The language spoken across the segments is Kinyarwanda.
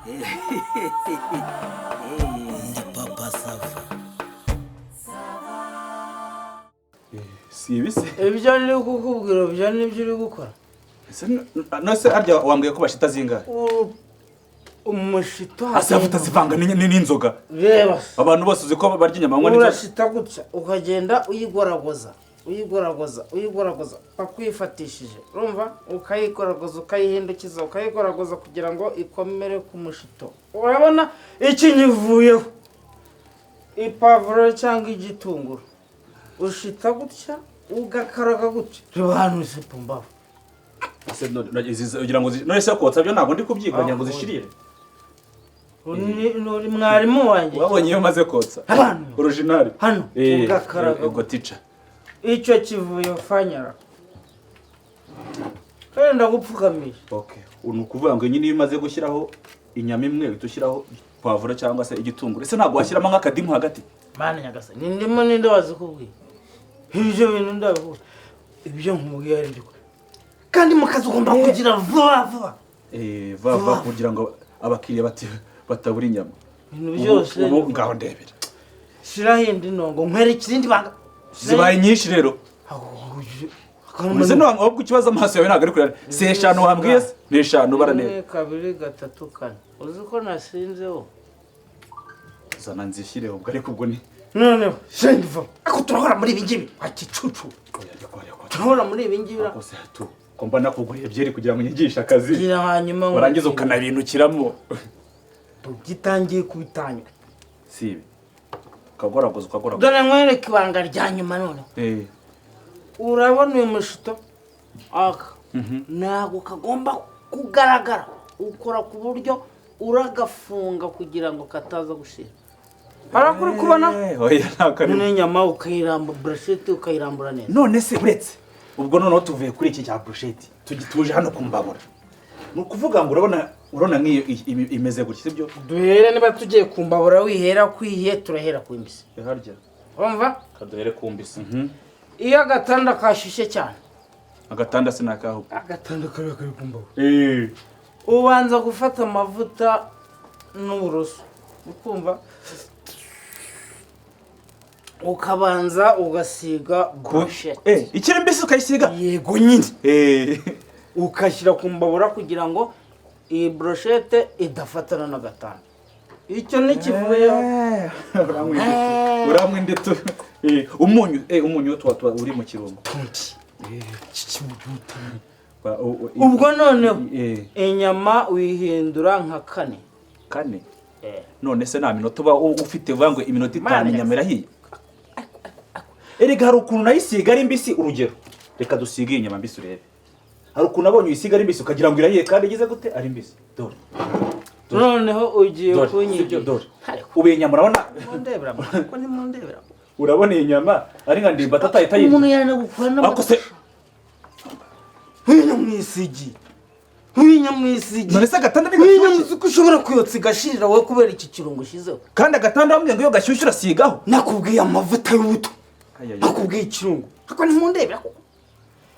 Ndi papa SAVA. Si ibise. Ibyo ni kukubwira byo ni byo uri gukora. Nose arya wambwiye ko bashita zingahe? Umushito asavuta zivanga n'inzoga. Reba. Abantu bose uzi ko barya inyama ngo n'inzoga. Urashita gutya ukagenda uyigoragoza bakwifatishije. Urumva ukayikoragoza ukayihindukiza ukayikoragoza kugira ngo ikomere ku mushito. Urabona iki nyivuyeho. Ipavuro cyangwa igitunguru. Ushita gutya ugakaraga gutya. Reba hano isipumba. Ase ugira ngo none se kotsa byo ntabwo ndi kubyiganya ngo zishirire. Nuri mwarimu wanjye. Wabonye iyo maze kotsa. Original. Hano ugakaraga ego teacher. Icyo kivuye fanyara. Kenda gupfukamisha. Okay. Unukuvuga ngo nyine imaze gushyiraho inyama imwe utushyiraho pavuro cyangwa se igitunguru. Ese ntabwo washyiramo nk'akadimu hagati. Mana nyagasa. Ndimo ninde wazikubwiye. Ibyo bintu ndavuga. Ibyo nkubwiye ari byo. Kandi mukazi ugomba kugira vuba. Vuba kugira ngo abakiriya batabura inyama. Ibintu byose ubu ngaho ndebera. Shira hindi nongo nkwere ikindi banga. Zibaye nyinshi rero. Muze no ahubwo ikibazo amaso yawe ntago ari kurara. Se eshanu wambwiye se? Ni eshanu baranebe. 2 3 4. Uzi ko nasinzeho. Zana nzishyire ubwo ariko ubwo ni. None shendiva. Ako turahora muri ibingibi. Ati cucu. Turahora muri ibingibi. Akose tu. Komba nakuguriye byeri kugira ngo nyigisha akazi. Gira hanyuma warangiza ukanabinukiramo. Tugitangiye kubitanya. Sibi. Kagoragoza. Dore nkwereke ibanga rya nyuma none. Urabona uyu mushito aka. Nago kagomba kugaragara. Ukora ku buryo uragafunga kugira ngo kataza gushira. Harakuri kubona? Oya nakari. N'inyama ukayirambura brushette ukayirambura neza. None se uretse ubwo noneho tuvuye kuri iki cya brushette tugituje hano kumbabura. Nukuvuga ngo urabona nk'iyo imeze gutya sibyo? Duhere niba tugiye kumbabura wihera kwihiye turahera ku imbisi. Harya. Urumva? Kaduhere ku imbisi. Iyo agatanda kashyushye cyane. Agatanda sinakaho. Agatanda kari kumbabura. Ubanza gufata amavuta n'uburoso. Ukumva? Ukabanza ugasiga brushette. Ikiri mbisi ukayisiga? Yego nyine. Ukashyira ku mbabura kugira ngo iyi brushette idafatana n'agatanda. Icyo nikivuyeho. Uramwe ndetse umunyu twa uri mu kirungo. Ubwo noneho inyama wihindura nka 4. None se nta minota uba ufite vango iminota 5 inyama irahiye. Erega hari ukuntu nayisiga ari mbisi urugero. Reka dusige inyama mbisi urebe. Hari ukuntu abonye uyisiga ari mbisi ukagira ngo irahiye kandi igize gute ari mbisi. Dore. Noneho ugiye kunyigira. Dore. Ube inyama urabona. Mundebera. Ko ni mundebera. Urabona inyama ari nka ndimba tatayita yiye. Umuntu yana gukwana. Ako se Winyamwisigi. None se agatanda ni ushobora kuyotsa igashirira wowe kubera iki kirungo shizeho. Kandi agatanda bamwe ngo iyo gashyushyura sigaho. Nakubwiye amavuta y'ubuto. Nakubwiye ikirungo. Ako ni mundebera.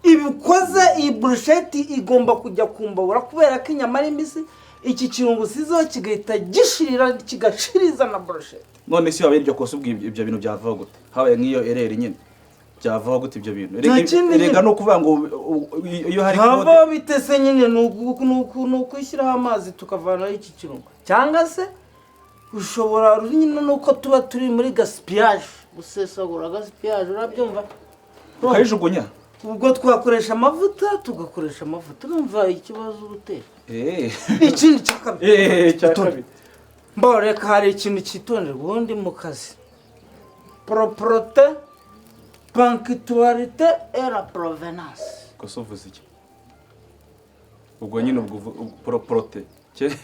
Ibikoze iyi brushette igomba kujya kumbabura kubera ko inyama ari mbisi. Iki kirungo sizo kigahita gishirira kigashiriza na brushette. None se yabaye iryo kosa ubwibyo ibyo bintu byavaho gute? Habaye nk'iyo ereri nyine. Byavaho gute ibyo bintu? Erega no kuvuga ngo iyo hari hava bitese nyine nukwishyiraho amazi tukavana iki kirungo. Cyangwa se ushobora nyine nuko tuba turi muri gaspillage. Gusesagura gaspillage urabyumva? Ukayijugunya. Ubwo twakoresha amavuta tugakoresha amavuta. Urumva ikibazo urutera. Ikindi cyakabiri. Mboreka hari ikintu cyitonderwa ubundi mu kazi. Propreté, ponctualité et la provenance. Kosovuze iki? Ubwo nyine propreté.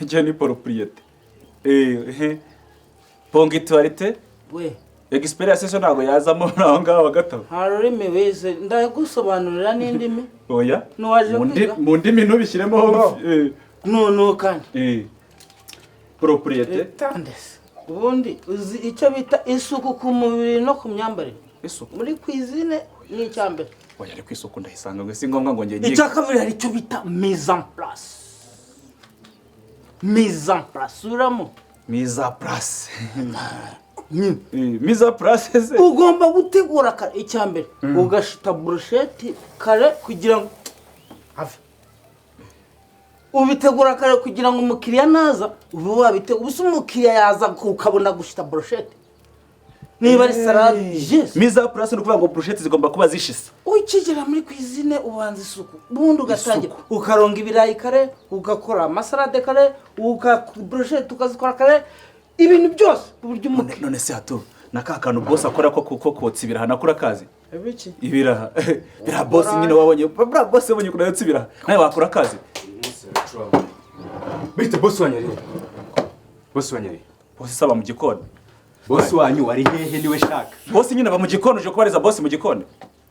Cyo ni propriété. Ponctualité? We. Experience so ntago yazamo naho ngaho gatabo. Harurimi wese ndagusobanurira n'indimi. Oya. Nuwaje kwiga. Mu ndimi ntubishyiremo. No kandi. Propriété. Tandese. Ubundi uzi icyo bita isuku ku mubiri no ku myambarire. Isuku muri cuisine ni icyambere. Oya ari kwisuku ndahisanga ngo si ngombwa ngo ngiye. Icya kabiri hari icyo bita mise en place. mise en place uramo mise en place mise en place se ugomba gutegura kare icyambere ugashita brushette kare kugira ngo ave ubitegura kare kugira ngo umukiriya naza ubu wabitegura ubusa umukiriya yaza ukabona gushita brushette niba ari salade yes mise en place no kuvuga ngo brushette zigomba kuba zishisa ukigera muri cuisine ubanza isuku bundi ugatangira ukaronga ibirayi kare ugakora amasalade kare brushette ukazikora kare ibintu byose uburyo umukiriya none se hato nakakanu boss akora ko kotsa ibiraha nakora kazi ibiki ibiraha bira boss nyine wabonye bra boss yabonye kuna yotsa ibiraha nawe wakora kazi bite boss wanyari boss saba mu gikoni boss wanyu wari hehe niwe shaka boss nyine ba mu gikoni uje kubariza boss mu gikoni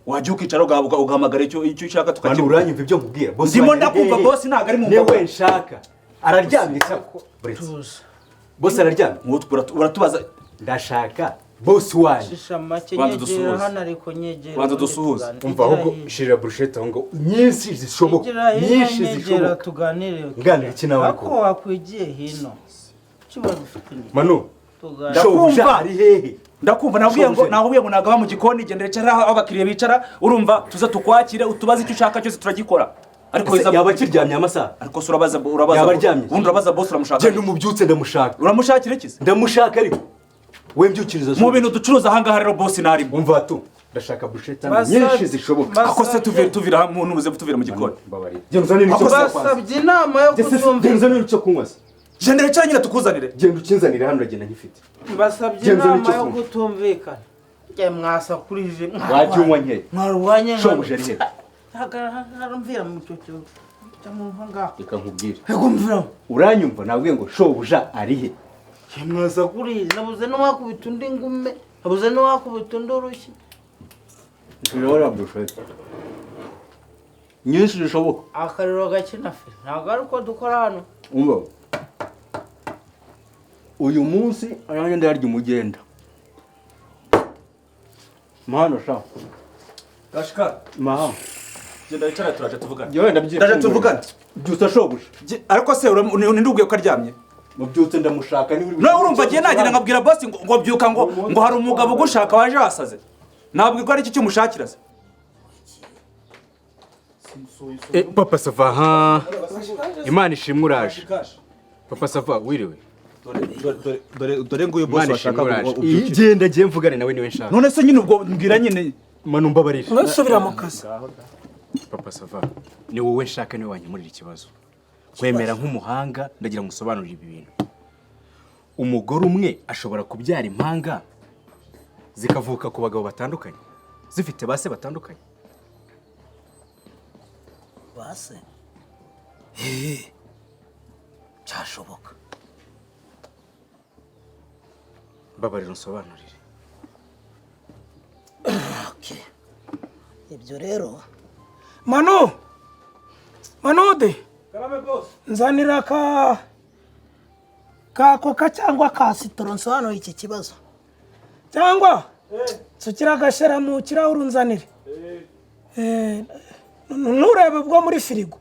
wajya ukicara ugahamagara icyo ushaka tukakira uranyumva ibyo nkubwira boss ndimo ndakumva boss ntago ari mu mbago niwe nshaka araryamye cyako boss araryamye uratubaza ndashaka boss wanyu shisha make nyegera hano ariko nyegera banza dusuhuza umva ahubwo shirira brushette aho ngo nyinshi zishoboka nyinshi zishoboka tuganire nganira iki nawe ko wakwigiye hino kibazo ufite ni manu ndakumva ari hehe ndakumva nabwiye ngo nagaba mu gikoni gendera cyara aho abakiriya bicara urumva tuza tukwakire utubaze icyo ushaka cyose turagikora ariko yaba kiryamye amasaha ariko urabaza ubundi urabaza boss uramushaka genda umubyutse ndamushaka uramushakira iki ndamushaka ariko we mbyukiriza mu bintu ducuruza hanga rero boss narimo umva tu ndashaka brushette nyinshi zishoboka ako se tuvira mu nubuze tuvira mu gikoni genda uzane n'icyo basabye inama yo kutumva genda uzane n'icyo kunywa gendera cyara nyine tukuzanire genda ukinzanire hano uragenda nkifite basabye inama yo kutumvikana njye mwasakurije wajya unywa nke mwarwanye shobuja ari hehe haramvira mu cyocyo cyamuvanga reka nkubwire hekumvira uranyumva nabwiye ngo shobuja ari he mwasakurije nabuze no wakubita undi ngume nabuze no wakubita undi urushyi nshobora brushette nyinshi zishoboka akariro gakina fe ntabwo ari uko dukora hano umva uyu munsi aranye ndarya umugenda mahano sha gashika maha genda cyara turaje tuvugana yewe ndabyita tuvugana byusa shobuja ariko se nindubwiye ko aryamye mubyutse ndamushaka ni no urumva giye nagira ngabwira boss ngo byuka ngo hari umugabo ugushaka waje wasaze nabwo ko ari iki cyumushakira se papa sava ha imana ishimwe uraje papa sava wiriwe dore nguyu boss washaka genda giye mvugane nawe niwe nshaka none se nyine ubwo mbwira nyine manu mbabarira nusubira mu kazi papa sava ni wowe nshaka niwe wanyemurira ikibazo kwemera nk'umuhanga ndagira ngo usobanurire ibi bintu umugore umwe ashobora kubyara impanga zikavuka ku bagabo batandukanye zifite base batandukanye base cyashoboka babarira unsobanurire okay ibyo rero manude nzanira ka koka cyangwa ka sitoro nsobanura iki kibazo cyangwa sukira agashera mu kirahuri unzanire nturebe bwo muri firigo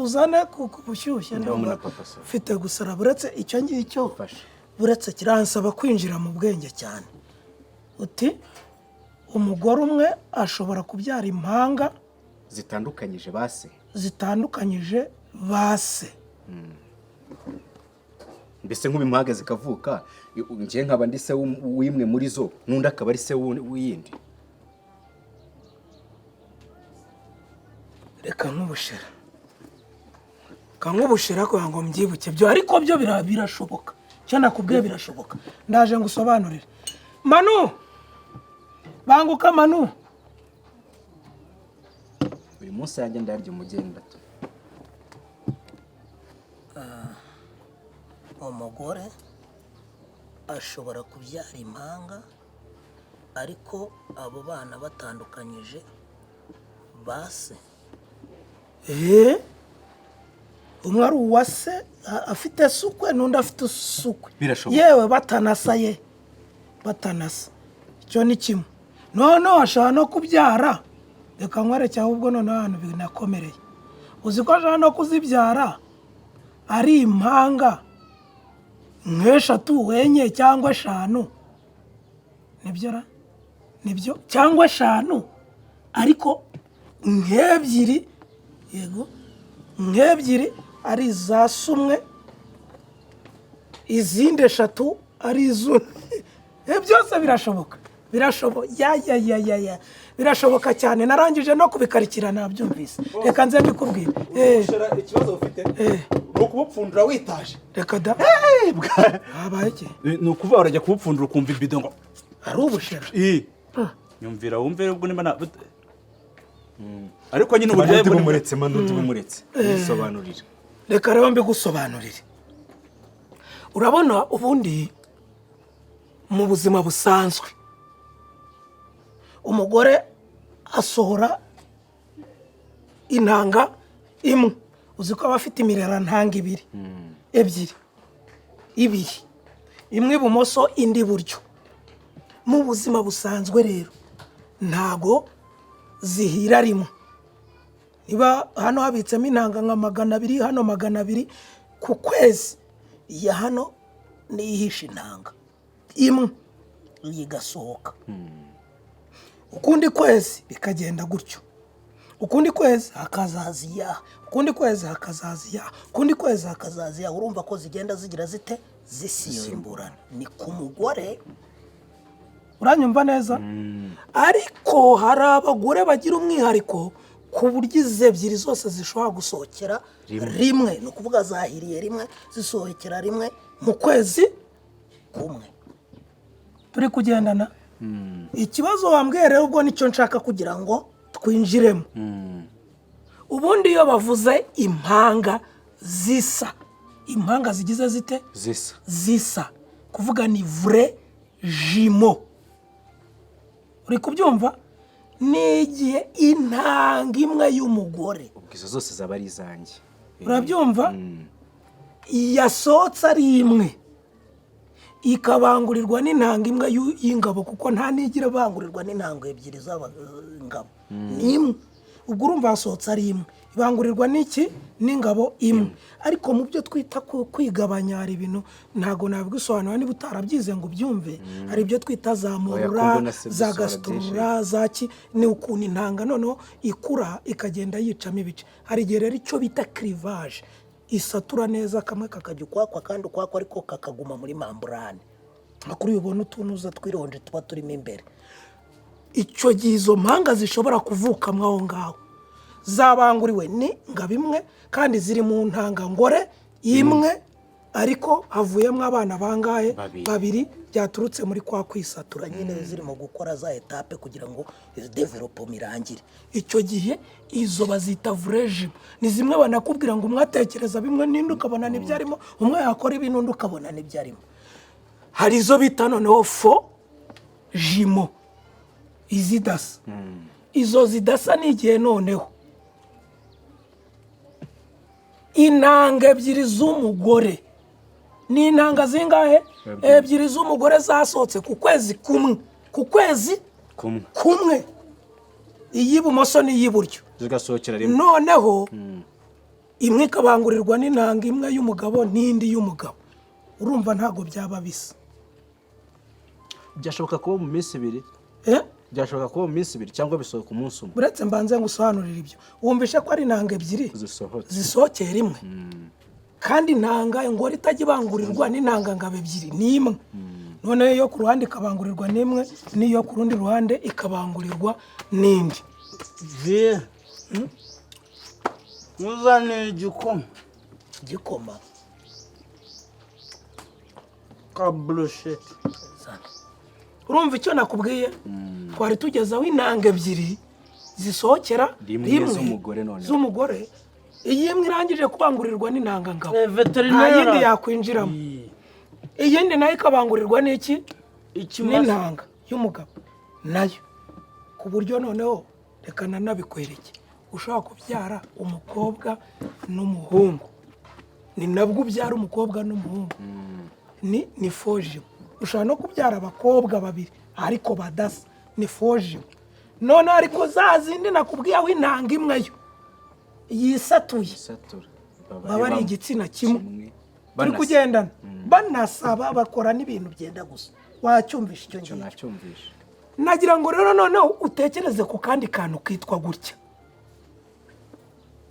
uzane bushyushye mfite gusara buretse icyo ngicyo buretse kiransaba kwinjira mu bwenge cyane uti umugore umwe ashobora kubyara impanga zitandukanyije base mbese nk'ubimpaga zikavuka njye nkaba ndi se w'imwe muri zo n'undi akaba ari se w'iyindi reka nk'ubushera kugira ngo mbyibuke byo ariko byo birashoboka cyo nakubwiye birashoboka ndaje ngo usobanurire manu banguka manu buri munsi yanjye ndarya umugenda umugore ashobora kubyara impanga ariko abo bana batandukanyije base umwe ari uwase afite sukwe n'undi afite sukwe birashoboka yewe batanasa icyo ni kimwe noneho ashobora no kubyara reka nkwereke ahubwo noneho ahantu binakomereye uzi ko ashobora no kuzibyara ari impanga nk'eshatu enye cyangwa eshanu nibyo ra nibyo cyangwa eshanu ariko nk'ebyiri yego nk'ebyiri ari izasumwe izindi eshatu ari iz'undi byose birashoboka birashoboka cyane narangije no kubikarikira nabyumvise reka nze mbikubwire ikibazo ufite ni ukubupfundura witaje reka da habaye iki ni ukuvuga urajya kubupfundura ukumva ibido ngo ari ubushera nyumvira wumve ubwo niba ariko nyine uburyo bumuretse manuti bumuretse bisobanurira reka rero mbigusobanurire urabona ubundi mu buzima busanzwe umugore asohora intanga imwe uzi ko aba afite imirerantanga ebyiri imwe ibumoso indi iburyo mu buzima busanzwe rero ntago zihira rimwe niba hano habitsemo intanga nka 200 hano 200 ku kwezi iya hano niyihisha intanga imwe yigasohoka ukundi kwezi bikagenda gutyo ukundi kwezi hakazaziya ukundi kwezi hakazaziya ukundi kwezi hakazaziya urumva ko zigenda zigira zite zisimburana ni ku mugore uranyumva neza ariko hari abagore bagira umwihariko ku buryo izi ebyiri zose zishobora gusohokera rimwe ni ukuvuga zahiriye rimwe zisohokera rimwe mu kwezi kumwe turi kugendana ikibazo wambwiye rero ubwo nicyo nshaka kugira ngo twinjiremo ubundi iyo bavuze impanga zisa impanga zigize zite zisa kuvuga ni vrai jumeau uri kubyumva ni igihe intanga imwe y'umugore ubwizo zose zaba ari izanjye urabyumva yasohotse ari imwe ikabangurirwa n'intanga imwe y'ingabo kuko nta nigira bangurirwa n'intanga ebyiri z'abagabo ni imwe ubwo urumva yasohotse ari imwe ibangurirwa n'iki n'ingabo imwe ariko mu byo twita kwigabanya hari ibintu ntago nabigusobanura niba utarabyize ngo ubyumve hari ibyo twita za morura za gasiturura za ki ni ukuntu intanga noneho ikura ikagenda yicamo ibice hari igihe rero icyo bita clivage isatura neza kamwe kakajya ukwakwa kandi ukwakwa ariko kakaguma muri mamburane kuri ubona utunuza twironje tuba turimo imbere icyo gihe izo mpanga zishobora kuvuka mwaho ngaho zabanguriwe ni ngabo imwe kandi ziri mu ntanga ngore imwe ariko havuyemo abana bangahe babiri byaturutse muri kwa kwisatura nyine zirimo gukora za etape kugira ngo development irangire icyo gihe izo bazita vrai jumeau ni zimwe banakubwira ngo umwatekereza bimwe n'indi ukabona n'ibyo arimo umwe yakora ibintu undi ukabona n'ibyo arimo hari izo bita noneho faux jumeau izidasa izo zidasa ni igihe noneho intanga ebyiri z'umugore ni intanga zingahe ebyiri z'umugore zasohotse ku kwezi kumwe iy'ibumoso n'iy'iburyo zigasohokera rimwe noneho imwe ikabangurirwa n'intanga imwe y'umugabo n'indi y'umugabo urumva ntago byaba bisa byashoboka kuba mu minsi ibiri byashoboka kuba mu minsi ibiri cyangwa bisohoka umunsi umwe uretse mbanze ngusobanurira ibyo wumvishe ko ari intanga ebyiri zisohokeye rimwe kandi intanga ingore itajya ibangurirwa n'intanga ngabo ebyiri ni imwe noneho iyo ku ruhande ikabangurirwa n'imwe n'iyo ku rundi ruhande ikabangurirwa n'indi muzane igikoma ka burusheti urumva icyo nakubwiye twari tugezeho intanga ebyiri zisohokera rimwe z'umugore iyi imwe irangije kubangurirwa n'intanga ngabo nta yindi yakwinjiramo iyindi nayo ikabangurirwa n'iki n'intanga y'umugabo nayo ku buryo noneho reka nanabikwereke ushobora kubyara umukobwa n'umuhungu ni nabwo ubyara umukobwa n'umuhungu ni foje ushobora no kubyara abakobwa babiri ariko badasa ni foje none ariko za zindi nakubwiye aho intanga imwe yo yisatuye baba ari igitsina kimwe turi kugendana banasaba bakora n'ibintu byenda gusa wacyumvisha icyo ngicyo nacyumvisha nagira ngo rero noneho utekereze ku kandi kantu kitwa gutya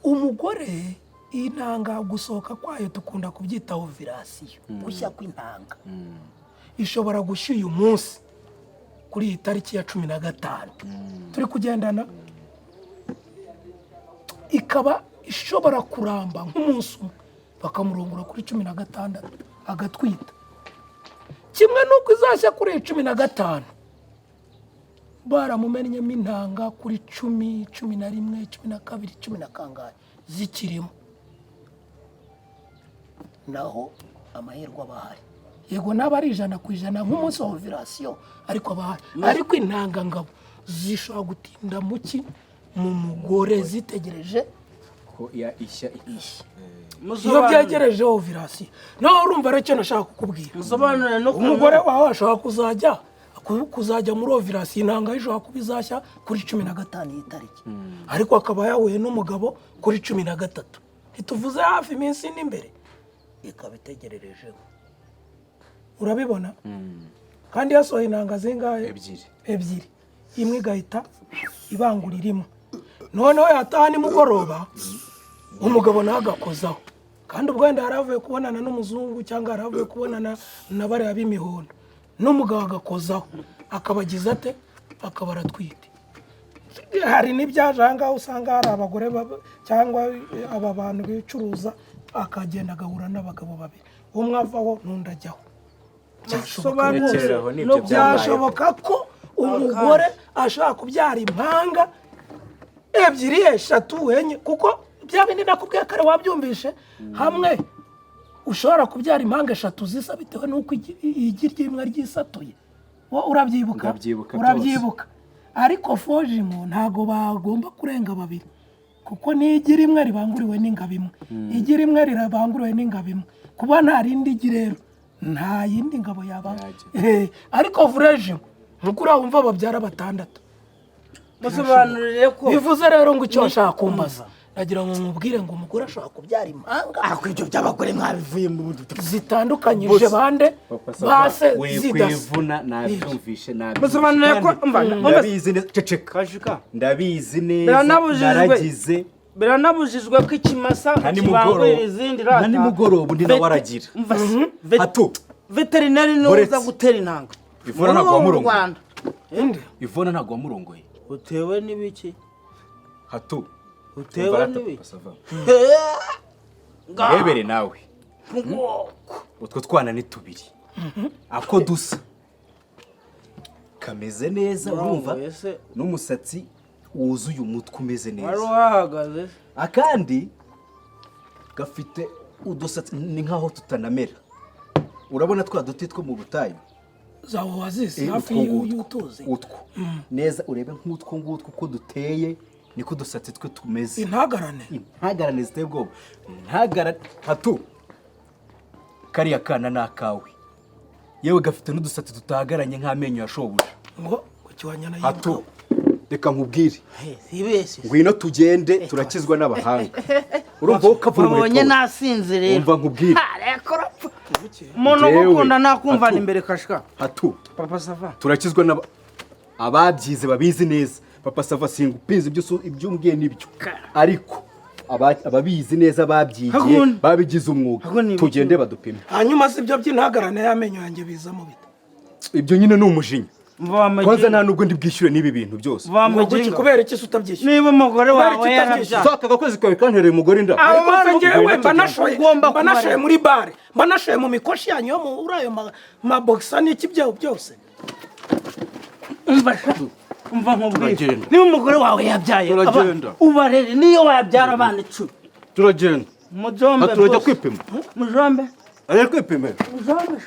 umugore intanga gusohoka kwayo dukunda kubyita ovirasiyo gushya kw'intanga ishobora gushya uyu munsi kuri iyi tariki ya 15 turi kugendana ikaba ishobora kuramba nk'umunsi umwe bakamurongora kuri 16 agatwita kimwe nuko izashya kuri 15 baramumennyemo intanga kuri 10 11 12 10 na kangahe zikirimo naho amahirwe abahari yego naba ari 100% nk'umunsi wa ovirasiyo ariko abahari ariko intanga ngabo zishobora gutinda muki mu mugore zitegereje ko ishya iyo byegereje ovirasiyo naho urumva rero icyo nashaka kukubwira umugore wawe ashobora kuzajya muri ovirasiyo intanga ishobora kuba izashya kuri 15 y'itariki ariko akaba yahuye n'umugabo kuri 13 ntituvuze hafi iminsi n'imbere ikaba itegererejeho urabibona kandi yasohoye intanga zingahe ebyiri imwe igahita ibangurira imwe noneho yataha nimugoroba umugabo nawe agakozaho kandi ubwo wenda yaravuye kubonana n'umuzungu cyangwa yaravuye kubonana na bariya b'imihondo n'umugabo agakozaho akabagiza ate akaba aratwite hari n'ibyaje aha ngaha usanga hari abagore cyangwa aba bantu bicuruza akagenda agahura n'abagabo babiri umwe avaho n'undi ajyaho byashoboka ko umugore ashobora kubyara impanga ebyiri eshatu enye kuko bya bindi nakubwiye kare wabyumvishe hamwe ushobora kubyara impanga eshatu zisa bitewe n'uko igi ry'imwe ryisatuye urabyibuka ariko fojimo ntago bagomba kurenga babiri kuko n'igi rimwe ribanguriwe n'ingabo imwe igi rimwe rirabanguriwe n'ingabo imwe kuba nta rindi igi rero nta yindi ngabo yaba ariko vurejimo nuko urabumva babyara 6 musobanurire ko bivuze rero ngo icyo washaka kumbaza nagira ngo mubwire ngo umugore ashobora kubyara impanga ariko ibyo by'abagore mwabivuye mu budu zitandukanyije bande base wikwivuna nabyumvishe musobanurire ko ndabizi neza ceceka ndabizi neza naragize biranabujijwe ko ikimasa kibangurira izindi rata nani mugoroba ndi nawaragira hato veterinary noza gutera intanga ivona nagwa murongo ende ivona nagwa murongo utewe n'ibiki hato utewe n'ibiki ngebere nawe utwo twana ni tubiri ako dusa kameze neza urumva n'umusatsi wuzuye umutwe umeze neza wari wahagaze akandi gafite udusatsi ni nkaho tutanamera urabona twa duti two mu butayu zawo wazisi hafi y'utuzi utwo neza urebe nk'utwo ngutwo uko duteye niko dusatsi twe tumeze intagarane ziteye ubwoba intagarane hatu kariya kana n'akawe yewe gafite n'udusatsi tutahagaranye nk'amenyo ya shobuja ngo ukiwanyana hatu reka nkubwire ngwino tugende turakizwa n'abahanga urumva ukavura muri ubonye nasinzire umva nkubwire umuntu gukunda nakumva imbere kashika hatu papa sava turakizwa ababyize babizi neza papa sava singupinze ibyo umbwiye n'ibyo ariko ababizi neza babyigiye babigize umwuga tugende badupime hanyuma si ibyo by'intagarane y'amenyo yanjye biza mu bita ibyo nyine ni umujinya kwanza nta nubwo ndi bwishyure n'ibi bintu byose kubera iki utabyishyura niba umugore wawe yarabyaye aka gakwezi kawe kantereye umugore inda ariko njyewe mbanashoye muri bare mbanashoye mu mikoshi yanyu yo muri ayo mabogisa n'iki byaho byose umva nkubwire niba umugore wawe yabyaye ubarere niyo wabyara abana 10 turagenda mujombe turajya kwipima mujombe ajya kwipima mujombe